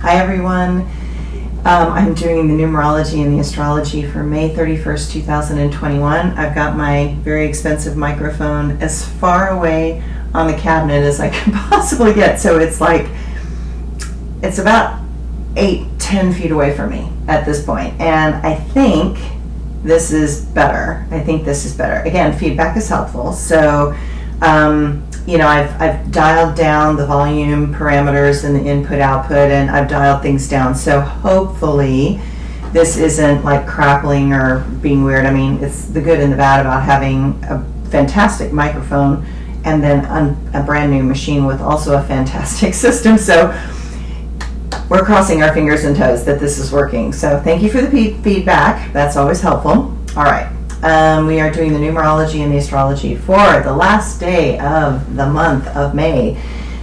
Hi everyone. I'm doing the numerology and the astrology for May 31st, 2021. I've got my very expensive microphone as far away on the cabinet as I can possibly get. So it's about 8-10 feet away from me at this point. And I think this is better. Again, feedback is helpful. So, I've dialed down the volume parameters and the input output, and I've dialed things down. So hopefully this isn't like crackling or being weird. I mean, it's the good and the bad about having a fantastic microphone and then a brand new machine with also a fantastic system. So we're crossing our fingers and toes that this is working. So thank you for the feedback. That's always helpful. All right. We are doing the numerology and the astrology for the last day of the month of May,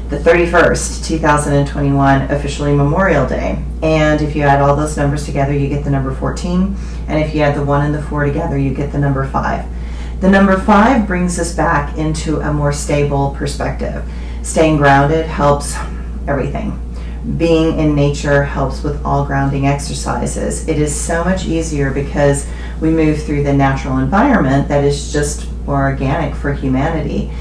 the 31st, 2021, officially Memorial Day. And if you add all those numbers together, you get the number 14. And if you add the 1 and the 4 together, you get the number 5. The number 5 brings us back into a more stable perspective. Staying grounded helps everything. Being in nature helps with all grounding exercises. It is so much easier because we move through the natural environment that is just more organic for humanity.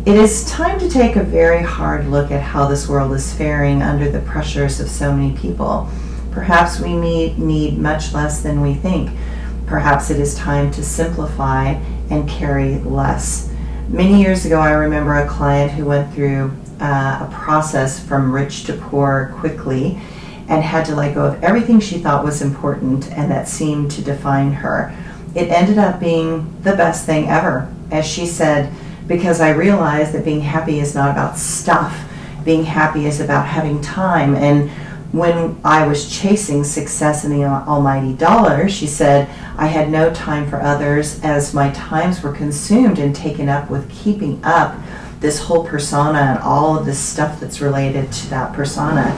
It is time to take a very hard look at how this world is faring under the pressures of so many people. Perhaps we need much less than we think. Perhaps it is time to simplify and carry less. Many years ago, I remember a client who went through a process from rich to poor quickly and had to let go of everything she thought was important and that seemed to define her. It ended up being the best thing ever, as she said, because I realized that being happy is not about stuff. Being happy is about having time. And when I was chasing success in the almighty dollar, she said, I had no time for others as my times were consumed and taken up with keeping up this whole persona and all of this stuff that's related to that persona.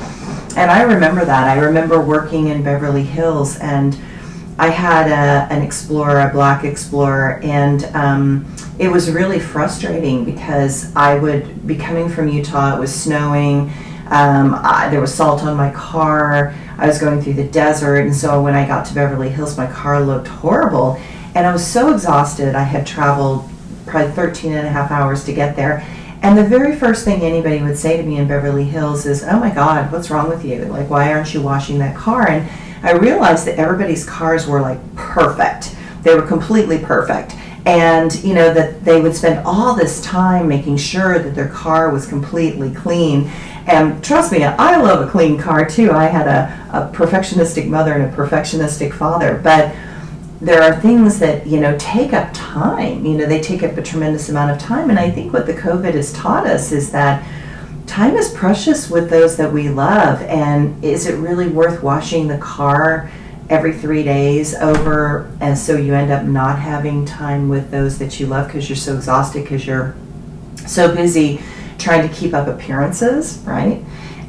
And I remember that. I remember working in Beverly Hills, and I had an Explorer, a black Explorer, and it was really frustrating because I would be coming from Utah. It was snowing. There was salt on my car. I was going through the desert, and so when I got to Beverly Hills, my car looked horrible, and I was so exhausted. I had traveled probably 13 and a half hours to get there. And the very first thing anybody would say to me in Beverly Hills is, oh my God, what's wrong with you? Like, why aren't you washing that car? And I realized that everybody's cars were like perfect. They were completely perfect. And, that they would spend all this time making sure that their car was completely clean. And trust me, I love a clean car too. I had a perfectionistic mother and a perfectionistic father. But there are things that, take up time. They take up a tremendous amount of time. And I think what the COVID has taught us is that time is precious with those that we love. And is it really worth washing the car every 3 days over? And so you end up not having time with those that you love because you're so exhausted, because you're so busy trying to keep up appearances, right?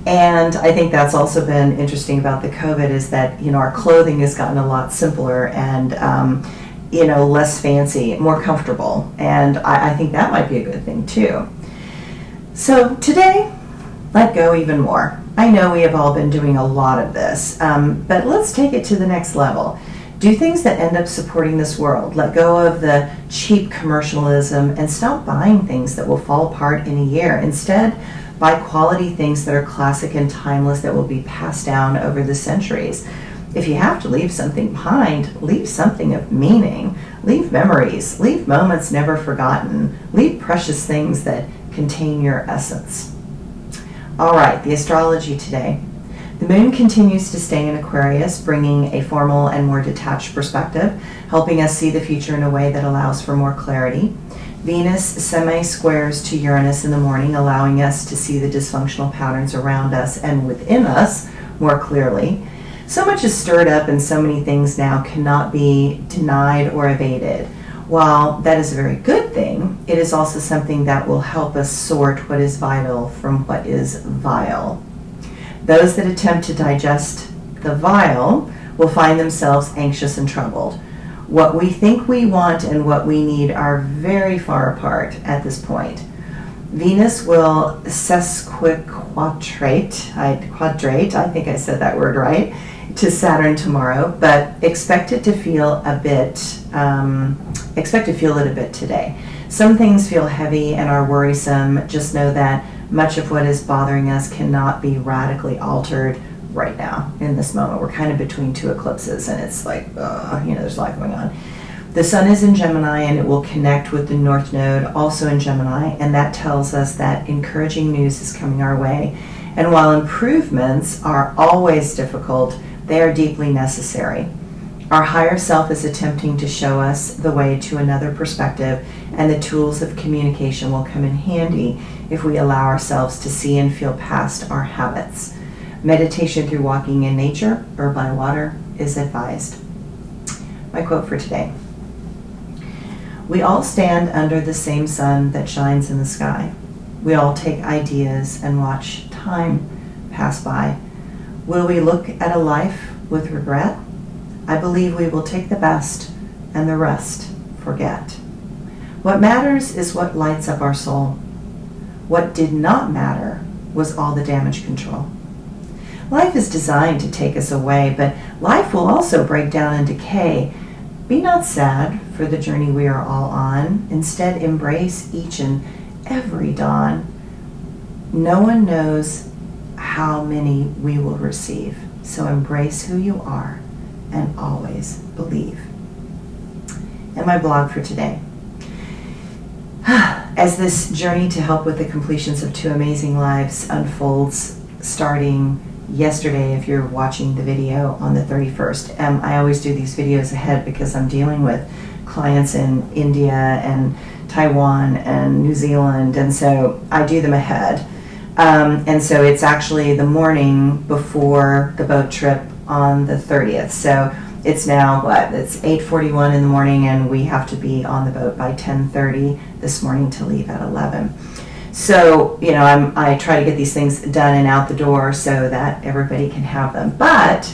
And I think that's also been interesting about the COVID is that, our clothing has gotten a lot simpler and, less fancy, more comfortable. And I think that might be a good thing too. So today, let go even more. I know we have all been doing a lot of this, but let's take it to the next level. Do things that end up supporting this world. Let go of the cheap commercialism and stop buying things that will fall apart in a year. Instead, buy quality things that are classic and timeless that will be passed down over the centuries. If you have to leave something behind, leave something of meaning. Leave memories. Leave moments never forgotten. Leave precious things that contain your essence. All right, the astrology today. The moon continues to stay in Aquarius, bringing a formal and more detached perspective, helping us see the future in a way that allows for more clarity. Venus semi-squares to Uranus in the morning, allowing us to see the dysfunctional patterns around us and within us more clearly. So much is stirred up and so many things now cannot be denied or evaded. While that is a very good thing, it is also something that will help us sort what is vital from what is vile. Those that attempt to digest the vile will find themselves anxious and troubled. What we think we want and what we need are very far apart at this point. Venus will sesquiquadrate, I think I said that word right, to Saturn tomorrow, but expect it to feel it a bit today. Some things feel heavy and are worrisome. Just know that much of what is bothering us cannot be radically altered right now in this moment. We're kind of between two eclipses, and it's like, there's a lot going on. The sun is in Gemini, and it will connect with the North Node, also in Gemini, and that tells us that encouraging news is coming our way. And while improvements are always difficult, they are deeply necessary. Our higher self is attempting to show us the way to another perspective, and the tools of communication will come in handy if we allow ourselves to see and feel past our habits. Meditation through walking in nature or by water is advised. My quote for today. We all stand under the same sun that shines in the sky. We all take ideas and watch time pass by. Will we look at a life with regret? I believe we will take the best and the rest forget. What matters is what lights up our soul. What did not matter was all the damage control. Life is designed to take us away, but life will also break down and decay. Be not sad for the journey we are all on. Instead, embrace each and every dawn. No one knows how many we will receive, so embrace who you are and always believe. And my blog for today. As this journey to help with the completions of 2 amazing lives unfolds starting yesterday, if you're watching the video on the 31st. I always do these videos ahead because I'm dealing with clients in India and Taiwan and New Zealand, and so I do them ahead. And so it's actually the morning before the boat trip on the 30th. So it's now, it's 8:41 in the morning, and we have to be on the boat by 10:30 this morning to leave at 11. So, I try to get these things done and out the door so that everybody can have them. But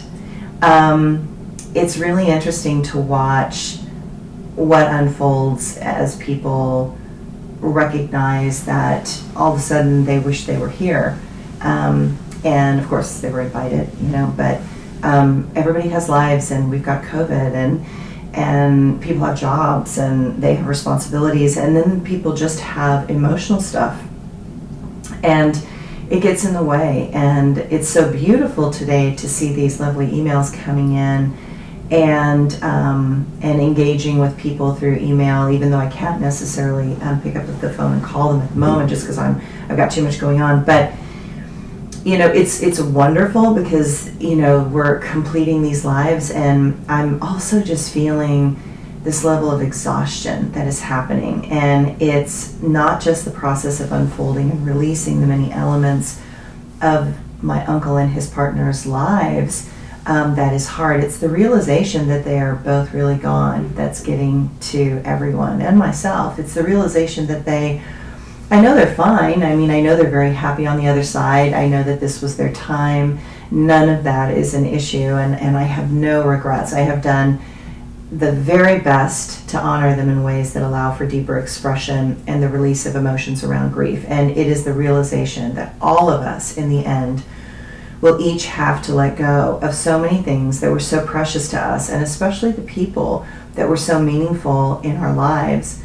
it's really interesting to watch what unfolds as people recognize that all of a sudden they wish they were here. And of course they were invited, but everybody has lives, and we've got COVID, and people have jobs, and they have responsibilities, and then people just have emotional stuff. And it gets in the way, and it's so beautiful today to see these lovely emails coming in and engaging with people through email, even though I can't necessarily pick up the phone and call them at the moment just because I've got too much going on. But it's wonderful because we're completing these lives, and I'm also just feeling this level of exhaustion that is happening. And it's not just the process of unfolding and releasing the many elements of my uncle and his partner's lives that is hard. It's the realization that they are both really gone that's getting to everyone and myself. It's the realization that I know they're fine. I know they're very happy on the other side. I know that this was their time. None of that is an issue, and I have no regrets. I have done the very best to honor them in ways that allow for deeper expression and the release of emotions around grief. And it is the realization that all of us, in the end, will each have to let go of so many things that were so precious to us, and especially the people that were so meaningful in our lives.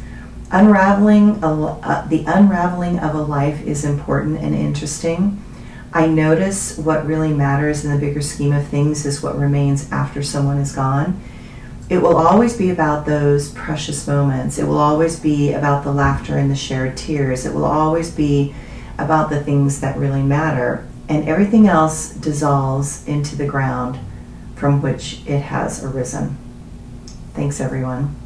The unraveling of a life is important and interesting. I notice what really matters in the bigger scheme of things is what remains after someone is gone. It will always be about those precious moments. It will always be about the laughter and the shared tears. It will always be about the things that really matter. And everything else dissolves into the ground from which it has arisen. Thanks, everyone.